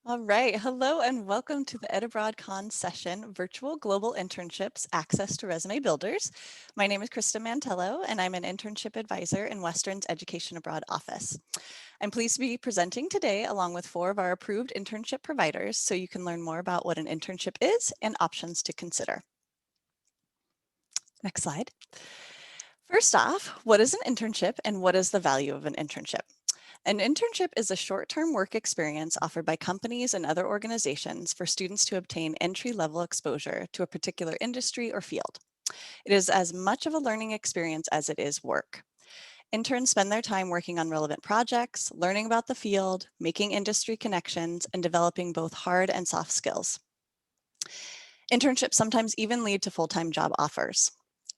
All right, hello and welcome to the Ed Abroad Con session, Virtual Global Internships, Access to Resume Builders. My name is Krista Mantello and I'm an internship advisor in Western's Education Abroad office. I'm pleased to be presenting today along with 4 of our approved internship providers so you can learn more about what an internship is and options to consider. Next slide. First off, what is an internship and what is the value of an internship? An internship is a short-term work experience offered by companies and other organizations for students to obtain entry-level exposure to a particular industry or field. It is as much of a learning experience as it is work. Interns spend their time working on relevant projects, learning about the field, making industry connections, and developing both hard and soft skills. Internships sometimes even lead to full-time job offers.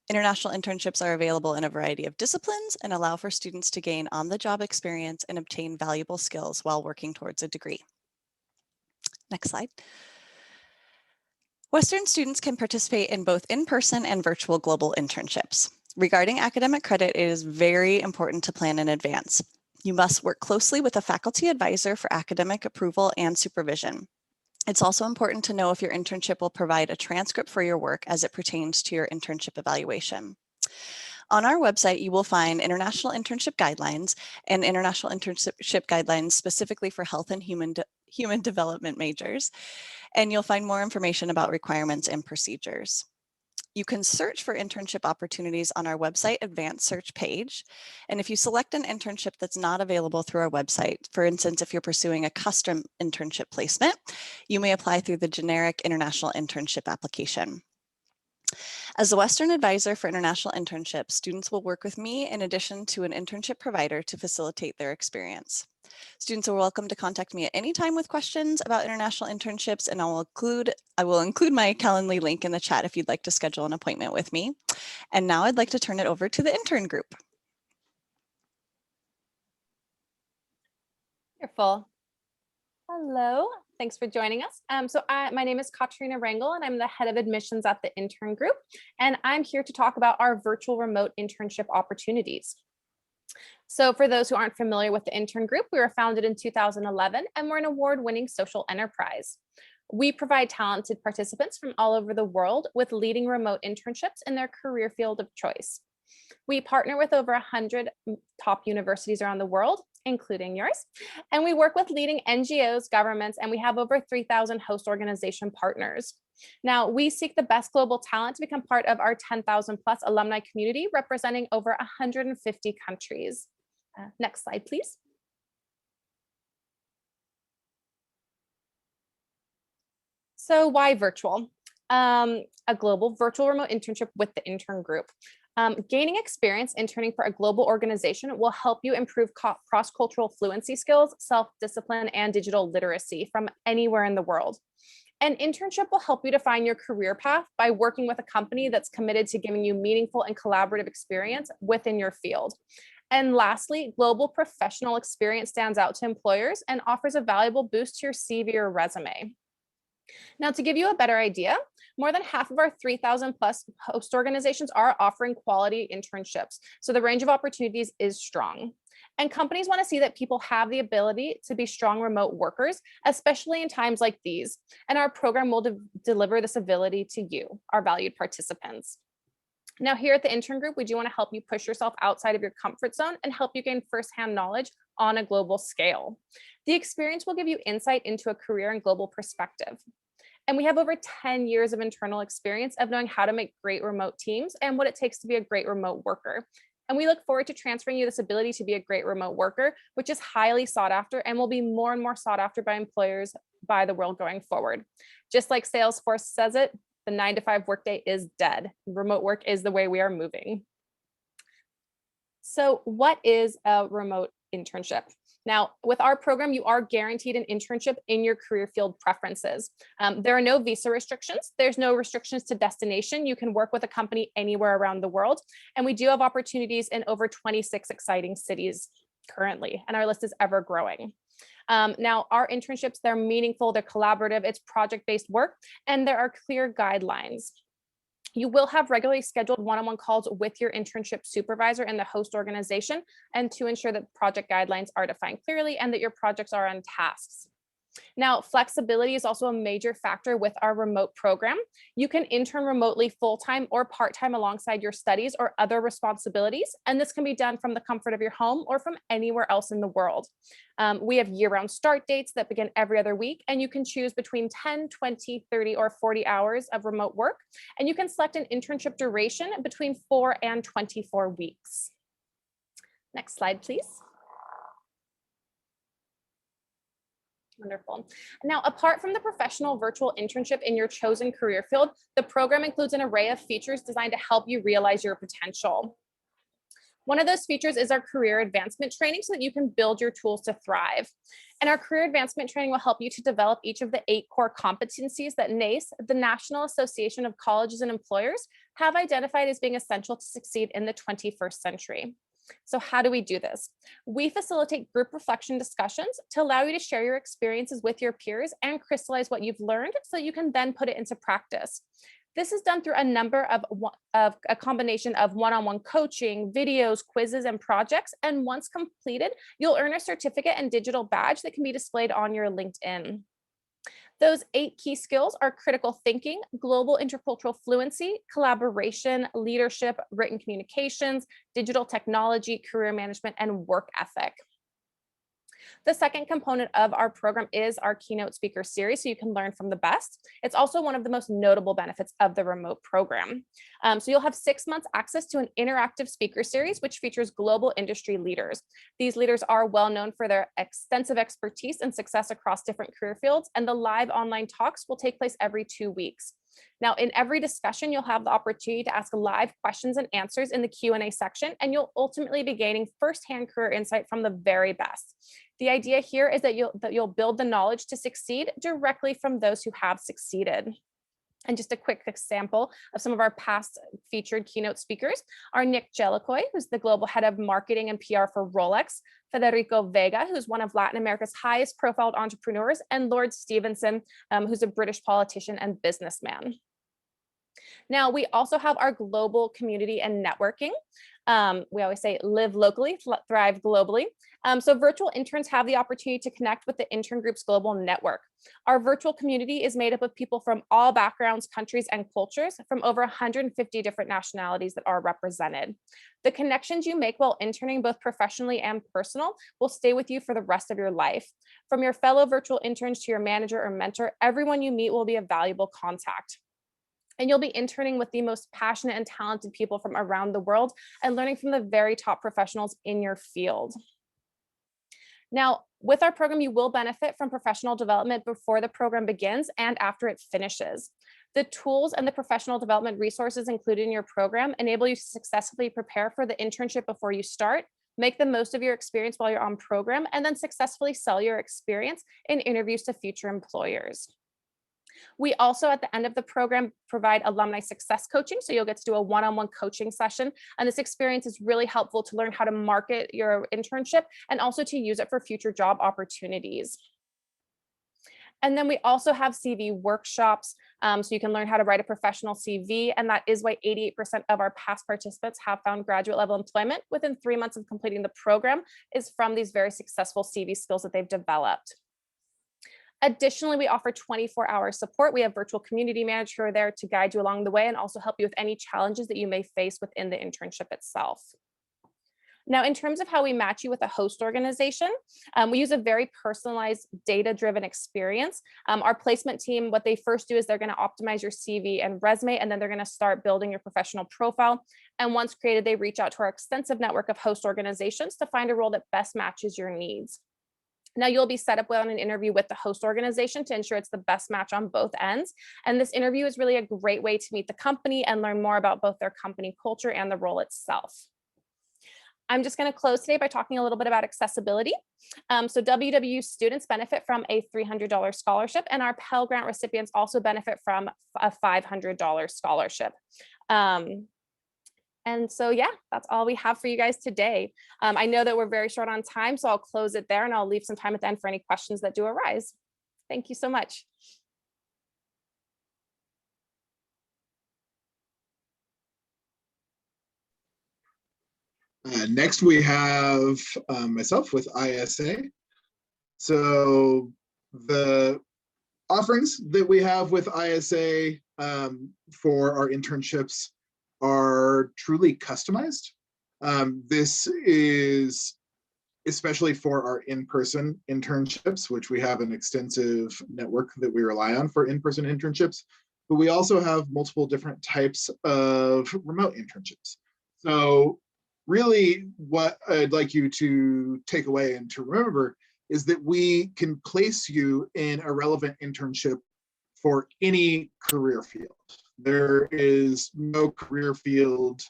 International internships are available in a variety of disciplines and allow for students to gain on-the-job experience and obtain valuable skills while working towards a degree. Next slide. Western students can participate in both in-person and virtual global internships. Regarding academic credit, it is very important to plan in advance. You must work closely with a faculty advisor for academic approval and supervision. It's also important to know if your internship will provide a transcript for your work as it pertains to your internship evaluation. On our website, you will find international internship guidelines and international internship guidelines specifically for health and human development majors, and you'll find more information about requirements and procedures. You can search for internship opportunities on our website advanced search page. And if you select an internship that's not available through our website, for instance, if you're pursuing a custom internship placement, you may apply through the generic international internship application. As the Western advisor for international internships, students will work with me in addition to an internship provider to facilitate their experience. Students are welcome to contact me at any time with questions about international internships, and I will include my Calendly link in the chat if you'd like to schedule an appointment with me. And now I'd like to turn it over to the intern group. Wonderful. Hello, thanks for joining us. My name is Katrina Rangel and I'm the head of admissions at the Intern Group. And I'm here to talk about our virtual remote internship opportunities. So for those who aren't familiar with the Intern Group, we were founded in 2011 and we're an award-winning social enterprise. We provide talented participants from all over the world with leading remote internships in their career field of choice. We partner with over 100 top universities around the world, including yours, and we work with leading NGOs, governments, and we have over 3,000 host organization partners. Now, we seek the best global talent to become part of our 10,000 plus alumni community, representing over 150 countries. Next slide, please. So why virtual? A global virtual remote internship with the Intern Group. Gaining experience interning for a global organization will help you improve cross-cultural fluency skills, self-discipline, and digital literacy from anywhere in the world. An internship will help you define your career path by working with a company that's committed to giving you meaningful and collaborative experience within your field. And lastly, global professional experience stands out to employers and offers a valuable boost to your CV or resume. Now, to give you a better idea, more than half of our 3,000 plus host organizations are offering quality internships. So the range of opportunities is strong. And companies want to see that people have the ability to be strong remote workers, especially in times like these. And our program will deliver this ability to you, our valued participants. Now, here at the Intern Group, we do want to help you push yourself outside of your comfort zone and help you gain firsthand knowledge on a global scale. The experience will give you insight into a career and global perspective. And we have over 10 years of internal experience of knowing how to make great remote teams and what it takes to be a great remote worker. And we look forward to transferring you this ability to be a great remote worker, which is highly sought after and will be more and more sought after by employers by the world going forward. Just like Salesforce says it, the 9-to-5 workday is dead. Remote work is the way we are moving. So what is a remote internship? Now, with our program, you are guaranteed an internship in your career field preferences. There are no visa restrictions. There's no restrictions to destination. You can work with a company anywhere around the world. And we do have opportunities in over 26 exciting cities currently, and our list is ever growing. Now, our internships, they're meaningful, they're collaborative, it's project-based work, and there are clear guidelines. You will have regularly scheduled one-on-one calls with your internship supervisor in the host organization, and to ensure that project guidelines are defined clearly and that your projects are on tasks. Now, flexibility is also a major factor with our remote program. You can intern remotely full-time or part-time alongside your studies or other responsibilities, and this can be done from the comfort of your home or from anywhere else in the world. We have year-round start dates that begin every other week, and you can choose between 10, 20, 30, or 40 hours of remote work, and you can select an internship duration between 4 and 24 weeks. Next slide, please. Wonderful. Now, apart from the professional virtual internship in your chosen career field, the program includes an array of features designed to help you realize your potential. One of those features is our career advancement training so that you can build your tools to thrive. And our career advancement training will help you to develop each of the 8 core competencies that NACE, the National Association of Colleges and Employers, have identified as being essential to succeed in the 21st century. So how do we do this? We facilitate group reflection discussions to allow you to share your experiences with your peers and crystallize what you've learned so you can then put it into practice. This is done through a number of a combination of one-on-one coaching, videos, quizzes, and projects. And once completed, you'll earn a certificate and digital badge that can be displayed on your LinkedIn. Those 8 key skills are critical thinking, global intercultural fluency, collaboration, leadership, written communications, digital technology, career management, and work ethic. The second component of our program is our keynote speaker series, so you can learn from the best. It's also one of the most notable benefits of the remote program. So you'll have 6 months access to an interactive speaker series, which features global industry leaders. These leaders are well known for their extensive expertise and success across different career fields, and the live online talks will take place every 2 weeks. Now, in every discussion, you'll have the opportunity to ask live questions and answers in the Q&A section, and you'll ultimately be gaining firsthand career insight from the very best. The idea here is that you'll build the knowledge to succeed directly from those who have succeeded. And just a quick example of some of our past featured keynote speakers are Nick Jellicoe, who's the global head of marketing and PR for Rolex, Federico Vega, who's one of Latin America's highest profiled entrepreneurs, and Lord Stevenson, who's a British politician and businessman. Now, we also have our global community and networking. We always say live locally, thrive globally. So virtual interns have the opportunity to connect with the Intern Group's global network. Our virtual community is made up of people from all backgrounds, countries, and cultures from over 150 different nationalities that are represented. The connections you make while interning, both professionally and personal, will stay with you for the rest of your life. From your fellow virtual interns to your manager or mentor, everyone you meet will be a valuable contact. And you'll be interning with the most passionate and talented people from around the world and learning from the very top professionals in your field. Now, with our program, you will benefit from professional development before the program begins and after it finishes. The tools and the professional development resources included in your program enable you to successfully prepare for the internship before you start, make the most of your experience while you're on program, and then successfully sell your experience in interviews to future employers. We also, at the end of the program, provide alumni success coaching. So you'll get to do a one-on-one coaching session. And this experience is really helpful to learn how to market your internship and also to use it for future job opportunities. And then we also have CV workshops. So you can learn how to write a professional CV. And that is why 88% of our past participants have found graduate level employment within 3 months of completing the program, is from these very successful CV skills that they've developed. Additionally, we offer 24-hour support. We have virtual community managers who are there to guide you along the way and also help you with any challenges that you may face within the internship itself. Now, in terms of how we match you with a host organization, we use a very personalized, data-driven experience. Our placement team, what they first do is they're going to optimize your CV and resume, and then they're going to start building your professional profile. And once created, they reach out to our extensive network of host organizations to find a role that best matches your needs. Now, you'll be set up on an interview with the host organization to ensure it's the best match on both ends. And this interview is really a great way to meet the company and learn more about both their company culture and the role itself. I'm just going to close today by talking a little bit about accessibility. So WWU students benefit from a $300 scholarship, and our Pell Grant recipients also benefit from a $500 scholarship. And so, yeah, that's all we have for you guys today. I know that we're very short on time, so I'll close it there and I'll leave some time at the end for any questions that do arise. Thank you so much. Next, we have myself with ISA. So The offerings that we have with ISA for our internships are truly customized. This is especially for our in-person internships, which we have an extensive network that we rely on for in-person internships, but we also have multiple different types of remote internships. So really what I'd like you to take away and to remember is that we can place you in a relevant internship for any career field. There is no career field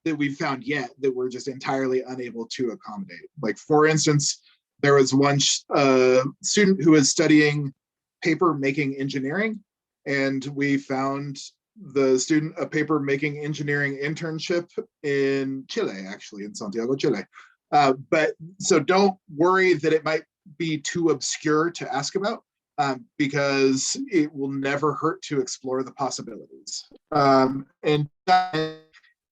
that we've found yet that we're just entirely unable to accommodate. Like for instance, there was one student who was studying paper making engineering, and we found the student a paper making engineering internship in Chile, actually in Santiago, Chile. But so don't worry that it might be too obscure to ask about, because it will never hurt to explore the possibilities. And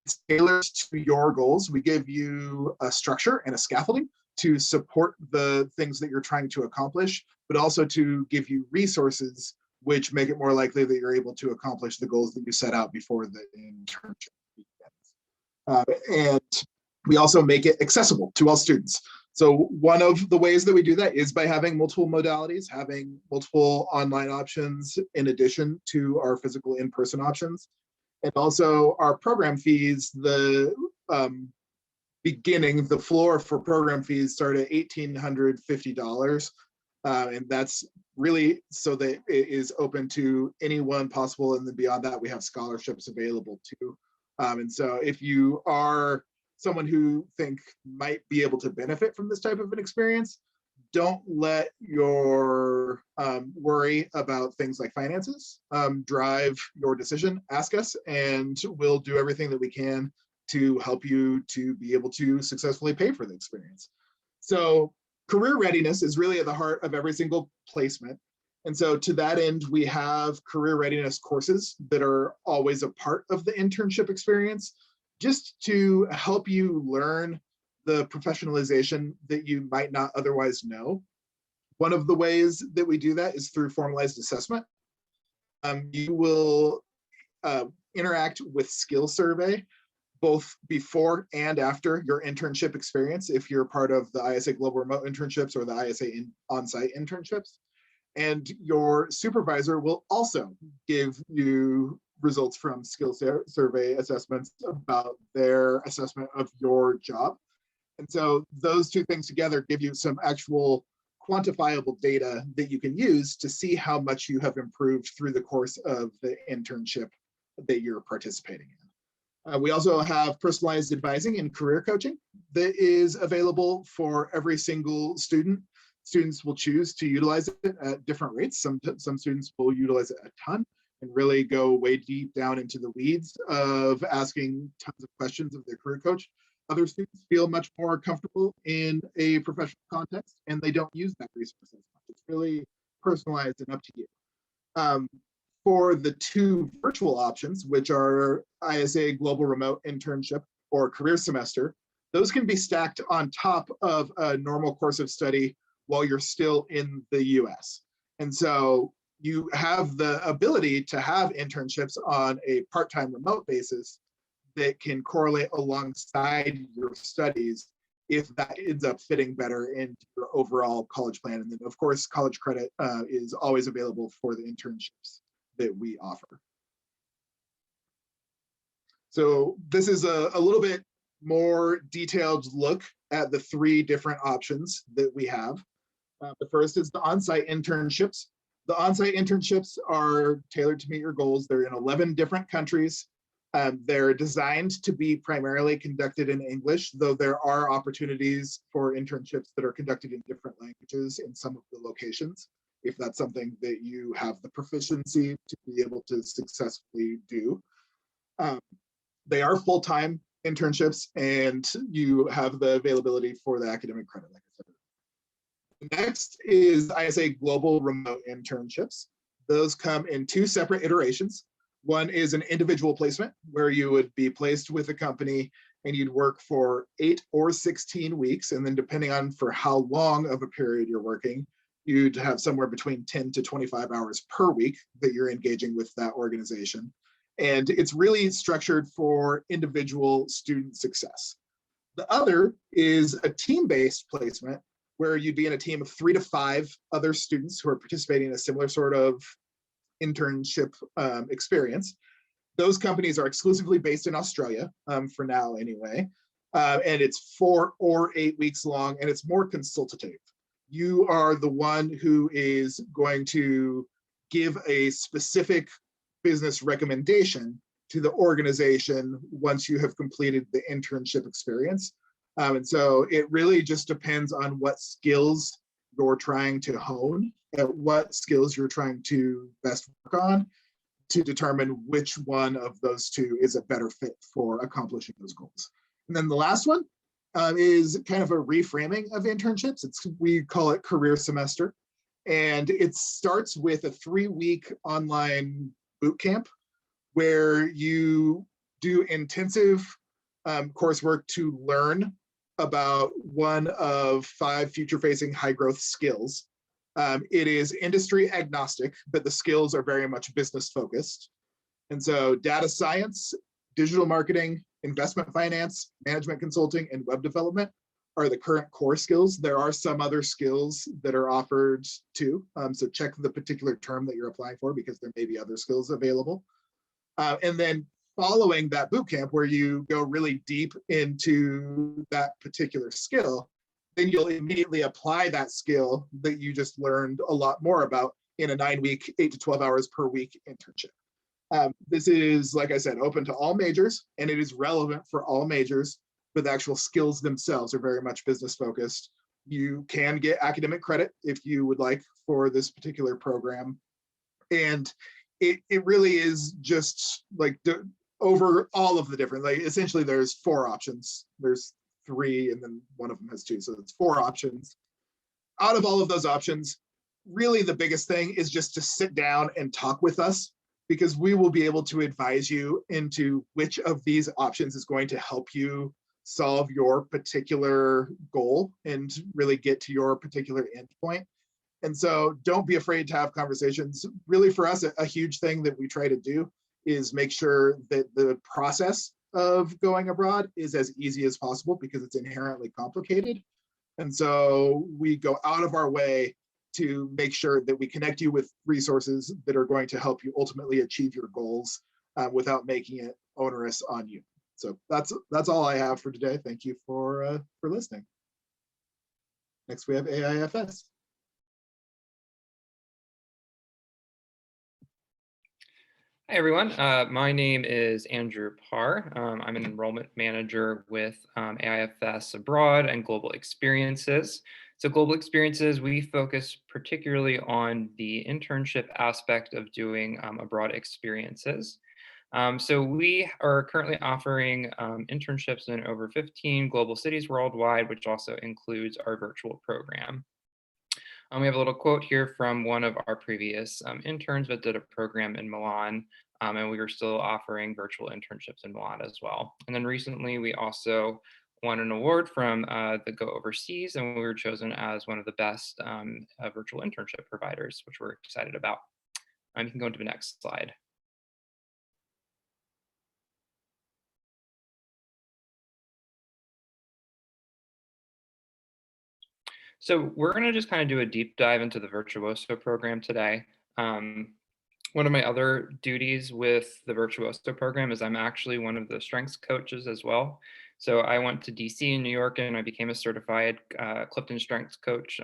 it's tailored to your goals. We give you a structure and a scaffolding to support the things that you're trying to accomplish, but also to give you resources which make it more likely that you're able to accomplish the goals that you set out before the internship begins. And we also make it accessible to all students. So one of the ways that we do that is by having multiple modalities, having multiple online options in addition to our physical in-person options. And also our program fees, the beginning, the floor for program fees start at $1,850. And that's really so that it is open to anyone possible. And then beyond that, we have scholarships available too. And so if you are someone who think might be able to benefit from this type of an experience, don't let your worry about things like finances drive your decision. Ask us, and we'll do everything that we can to help you to be able to successfully pay for the experience. So career readiness is really at the heart of every single placement. And so to that end, we have career readiness courses that are always a part of the internship experience, just to help you learn the professionalization that you might not otherwise know. One of the ways that we do that is through formalized assessment. You will interact with skill survey both before and after your internship experience, if you're part of the ISA Global Remote Internships or the ISA on-site internships. And your supervisor will also give you results from skill survey assessments about their assessment of your job. And so those two things together give you some actual quantifiable data that you can use to see how much you have improved through the course of the internship that you're participating in. We also have personalized advising and career coaching that is available for every single student. Students will choose to utilize it at different rates. Some students will utilize it a ton and really go way deep down into the weeds of asking tons of questions of their career coach. Other students feel much more comfortable in a professional context and they don't use that resource as much. It's really personalized and up to you. For the two virtual options, which are ISA Global Remote Internship or Career Semester, those can be stacked on top of a normal course of study while you're still in the US. And so you have the ability to have internships on a part-time remote basis that can correlate alongside your studies if that ends up fitting better into your overall college plan. And then of course, college credit is always available for the internships that we offer. So this is a little bit more detailed look at the three different options that we have. The first is the on-site internships. The on-site internships are tailored to meet your goals. They're in 11 different countries. They're designed to be primarily conducted in English, though there are opportunities for internships that are conducted in different languages in some of the locations, if that's something that you have the proficiency to be able to successfully do. They are full-time internships and you have the availability for the academic credit, like I said. Next is ISA Global Remote Internships. Those come in two separate iterations. One is an individual placement where you would be placed with a company and you'd work for 8 or 16 weeks. And then depending on for how long of a period you're working, you'd have somewhere between 10 to 25 hours per week that you're engaging with that organization. And it's really structured for individual student success. The other is a team-based placement where you'd be in a team of 3 to 5 other students who are participating in a similar sort of internship experience. Those companies are exclusively based in Australia, for now anyway, and it's 4 or 8 weeks long, and it's more consultative. You are the one who is going to give a specific business recommendation to the organization once you have completed the internship experience. And so it really just depends on what skills you're trying to hone and what skills you're trying to best work on to determine which one of those two is a better fit for accomplishing those goals. And then the last one is kind of a reframing of internships. We call it career semester. And it starts with a 3-week online boot camp where you do intensive coursework to learn about one of 5 future-facing high-growth skills. It is industry agnostic, but the skills are very much business-focused. And so data science, digital marketing, investment finance, management consulting, and web development are the current core skills. There are some other skills that are offered too. So check the particular term that you're applying for because there may be other skills available. And then following that boot camp where you go really deep into that particular skill, then you'll immediately apply that skill that you just learned a lot more about in a 9-week, 8 to 12 hours per week internship. This is, like I said, open to all majors, and it is relevant for all majors, but the actual skills themselves are very much business focused. You can get academic credit if you would like for this particular program. And it really is just like over all of the different, like essentially there's 4 options. There's 3 and then one of them has 2. So it's 4 options. Out of all of those options, really the biggest thing is just to sit down and talk with us, because we will be able to advise you into which of these options is going to help you solve your particular goal and really get to your particular endpoint. And so don't be afraid to have conversations. Really for us, a huge thing that we try to do is make sure that the process of going abroad is as easy as possible because it's inherently complicated. And so we go out of our way to make sure that we connect you with resources that are going to help you ultimately achieve your goals without making it onerous on you. So that's all I have for today. Thank you for listening. Next, we have AIFS. Hi, everyone. My name is Andrew Parr. I'm an enrollment manager with AIFS Abroad and Global Experiences. So Global Experiences, we focus particularly on the internship aspect of doing abroad experiences. So we are currently offering internships in over 15 global cities worldwide, which also includes our virtual program. We have a little quote here from one of our previous interns that did a program in Milan, and we are still offering virtual internships in Milan as well. And then recently we also won an award from the Go Overseas, and we were chosen as one of the best virtual internship providers, which we're excited about. You can go into the next slide. So we're going to just kind of do a deep dive into the Virtuoso program today. One of my other duties with the Virtuoso program is I'm actually one of the strengths coaches as well. So I went to DC in New York and I became a certified Clifton strengths coach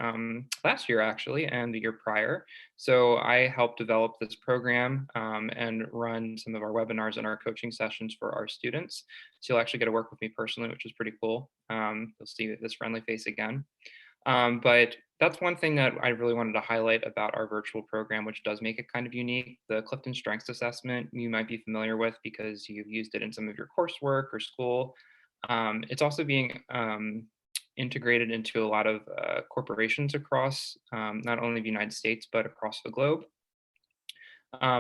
last year actually, and the year prior. So I helped develop this program and run some of our webinars and our coaching sessions for our students. So you'll actually get to work with me personally, which is pretty cool. You'll see this friendly face again. But that's one thing that I really wanted to highlight about our virtual program, which does make it kind of unique. The Clifton Strengths Assessment you might be familiar with because you've used it in some of your coursework or school. It's also being integrated into a lot of corporations across not only the United States, but across the globe.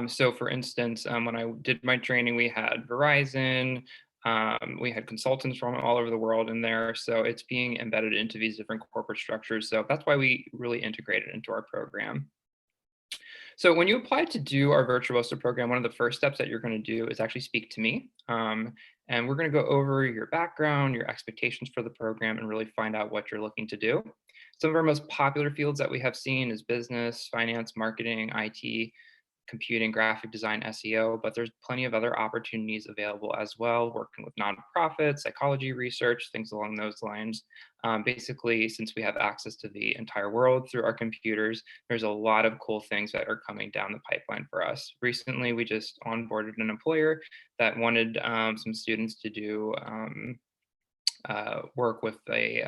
So for instance, when I did my training, we had Verizon, We had consultants from all over the world in there. So it's being embedded into these different corporate structures. So that's why we really integrate it into our program. So when you apply to do our Virtuoso program, one of the first steps that you're going to do is actually speak to me. And we're going to go over your background, your expectations for the program, and really find out what you're looking to do. Some of our most popular fields that we have seen is business, finance, marketing, IT, computing, graphic design, SEO, but there's plenty of other opportunities available as well, working with nonprofits, psychology research, things along those lines. Basically, since we have access to the entire world through our computers, there's a lot of cool things that are coming down the pipeline for us. Recently, we just onboarded an employer that wanted some students to do work with a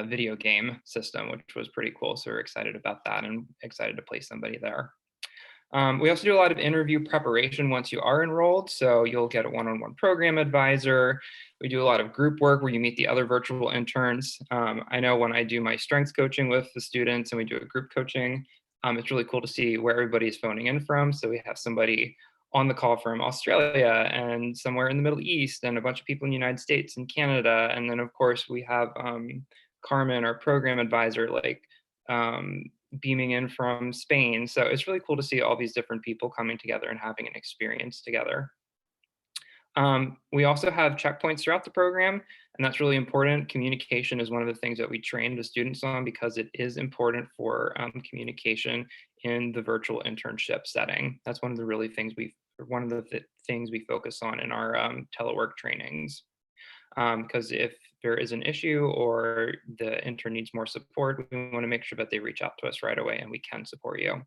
video game system, which was pretty cool. So we're excited about that and excited to place somebody there. We also do a lot of interview preparation once you are enrolled. So you'll get a one-on-one program advisor. We do a lot of group work where you meet the other virtual interns. I know when I do my strengths coaching with the students and we do a group coaching, it's really cool to see where everybody's phoning in from. So we have somebody on the call from Australia and somewhere in the Middle East and a bunch of people in the United States and Canada. And then of course we have Carmen, our program advisor, like beaming in from Spain. So it's really cool to see all these different people coming together and having an experience together. We also have checkpoints throughout the program, and that's really important. Communication is one of the things that we train the students on because it is important for communication in the virtual internship setting. That's one of the things we focus on in our telework trainings. Because if there is an issue or the intern needs more support, we want to make sure that they reach out to us right away and we can support you.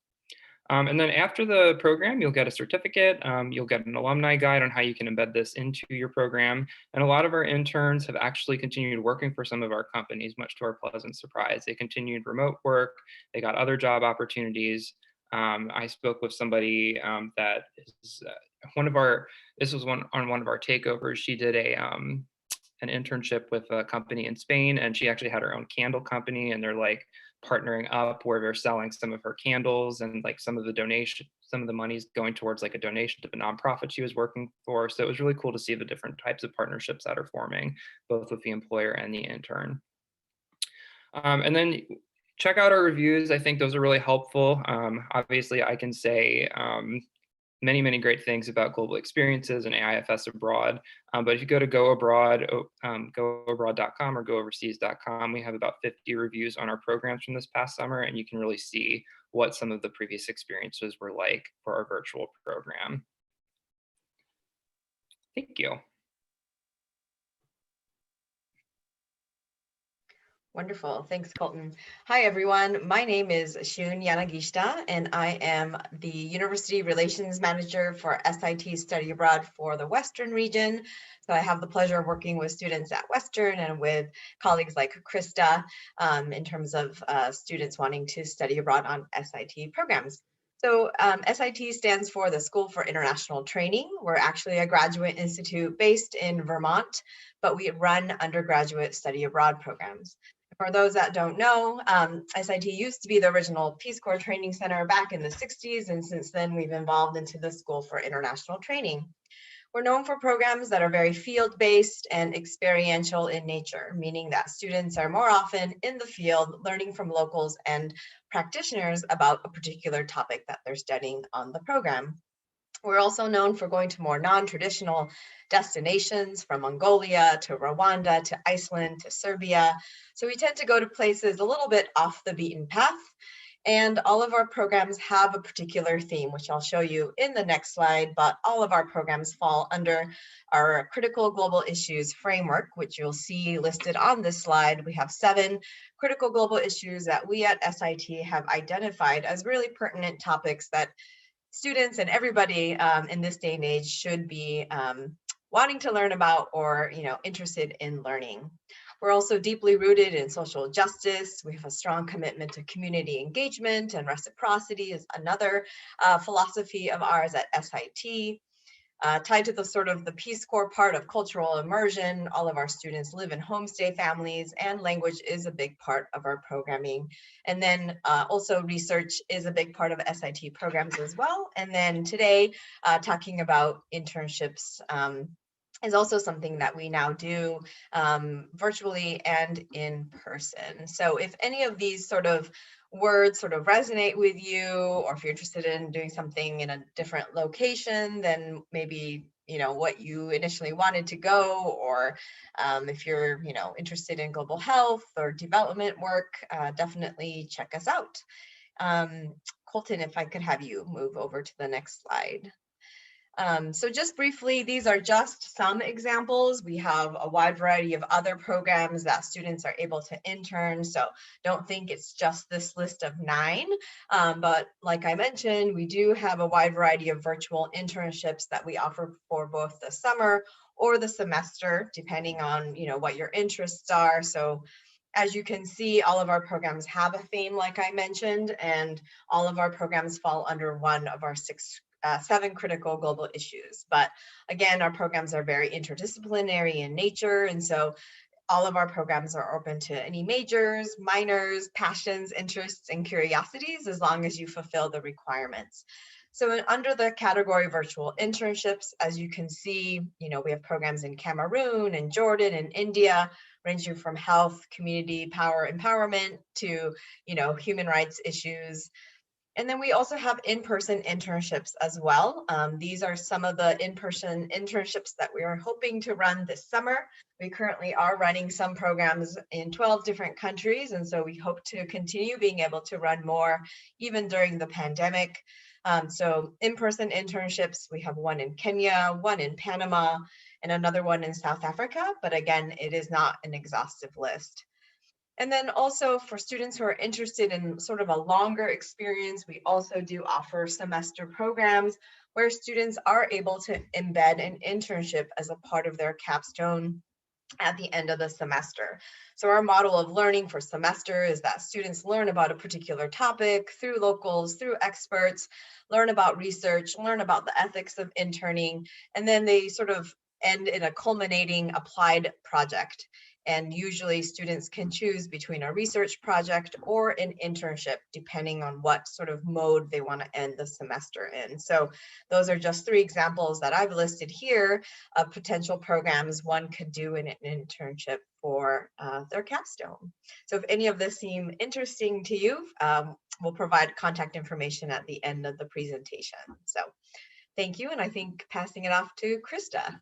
And then after the program, you'll get a certificate, you'll get an alumni guide on how you can embed this into your program. And a lot of our interns have actually continued working for some of our companies, much to our pleasant surprise. They continued remote work, they got other job opportunities. I spoke with somebody that is this was on one of our takeovers. She did an internship with a company in Spain, and she actually had her own candle company, and they're like partnering up where they're selling some of her candles, and like some of the money's going towards like a donation to the nonprofit she was working for. So it was really cool to see the different types of partnerships that are forming, both with the employer and the intern. And then check out our reviews. I think those are really helpful. Obviously, I can say many, many great things about global experiences and AIFS Abroad. But if you go to goabroad.com or goooverseas.com, we have about 50 reviews on our programs from this past summer, and you can really see what some of the previous experiences were like for our virtual program. Thank you. Wonderful. Thanks, Colton. Hi, everyone. My name is Shun Yanagishita, and I am the University Relations Manager for SIT Study Abroad for the Western region. So I have the pleasure of working with students at Western and with colleagues like Krista in terms of students wanting to study abroad on SIT programs. So SIT stands for the School for International Training. We're actually a graduate institute based in Vermont, but we run undergraduate study abroad programs. For those that don't know, SIT used to be the original Peace Corps training center back in the 60s, and since then we've evolved into the School for International Training. We're known for programs that are very field-based and experiential in nature, meaning that students are more often in the field learning from locals and practitioners about a particular topic that they're studying on the program. We're also known for going to more non-traditional destinations, from Mongolia to Rwanda to Iceland to Serbia. So we tend to go to places a little bit off the beaten path. And all of our programs have a particular theme, which I'll show you in the next slide, but all of our programs fall under our critical global issues framework, which you'll see listed on this slide. We have 7 critical global issues that we at SIT have identified as really pertinent topics that students and everybody in this day and age should be wanting to learn about or interested in learning. We're also deeply rooted in social justice. We have a strong commitment to community engagement, and reciprocity is another philosophy of ours at SIT. Tied to the sort of the Peace Corps part of cultural immersion, all of our students live in homestay families, and language is a big part of our programming. And then also research is a big part of SIT programs as well. And then today, talking about internships is also something that we now do virtually and in person. So if any of these sort of words sort of resonate with you, or if you're interested in doing something in a different location than maybe what you initially wanted to go, or if you're interested in global health or development work, definitely check us out. Colton, if I could have you move over to the next slide. So just briefly, these are just some examples. We have a wide variety of other programs that students are able to intern. So don't think it's just this list of 9. But like I mentioned, we do have a wide variety of virtual internships that we offer for both the summer or the semester, depending on what your interests are. So as you can see, all of our programs have a theme, like I mentioned, and all of our programs fall under one of our 7 critical global issues. But again, our programs are very interdisciplinary in nature. And so all of our programs are open to any majors, minors, passions, interests, and curiosities, as long as you fulfill the requirements. So under the category virtual internships, as you can see, we have programs in Cameroon and Jordan and India, ranging from health, community, power, empowerment to, human rights issues. And then we also have in-person internships as well. These are some of the in-person internships that we are hoping to run this summer. We currently are running some programs in 12 different countries, and so we hope to continue being able to run more even during the pandemic. So in-person internships, we have one in Kenya, one in Panama, and another one in South Africa, but again, it is not an exhaustive list. And then also for students who are interested in sort of a longer experience, we also do offer semester programs where students are able to embed an internship as a part of their capstone at the end of the semester. So our model of learning for semester is that students learn about a particular topic through locals, through experts, learn about research, learn about the ethics of interning, and then they sort of end in a culminating applied project. And usually students can choose between a research project or an internship, depending on what sort of mode they want to end the semester in. So those are just 3 examples that I've listed here of potential programs one could do in an internship for their capstone. So if any of this seem interesting to you, we'll provide contact information at the end of the presentation. So thank you, and I think passing it off to Krista.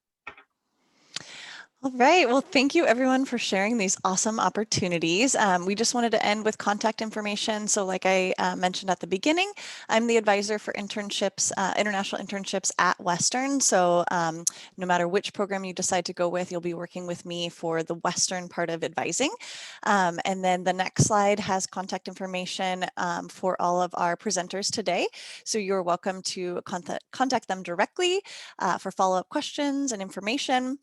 All right. Well, thank you everyone for sharing these awesome opportunities. We just wanted to end with contact information. So like I mentioned at the beginning, I'm the advisor for internships, international internships at Western. So no matter which program you decide to go with, you'll be working with me for the Western part of advising. And then the next slide has contact information for all of our presenters today. So you're welcome to contact them directly for follow-up questions and information.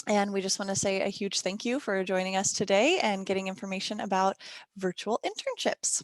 And we just want to say a huge thank you for joining us today and getting information about virtual internships.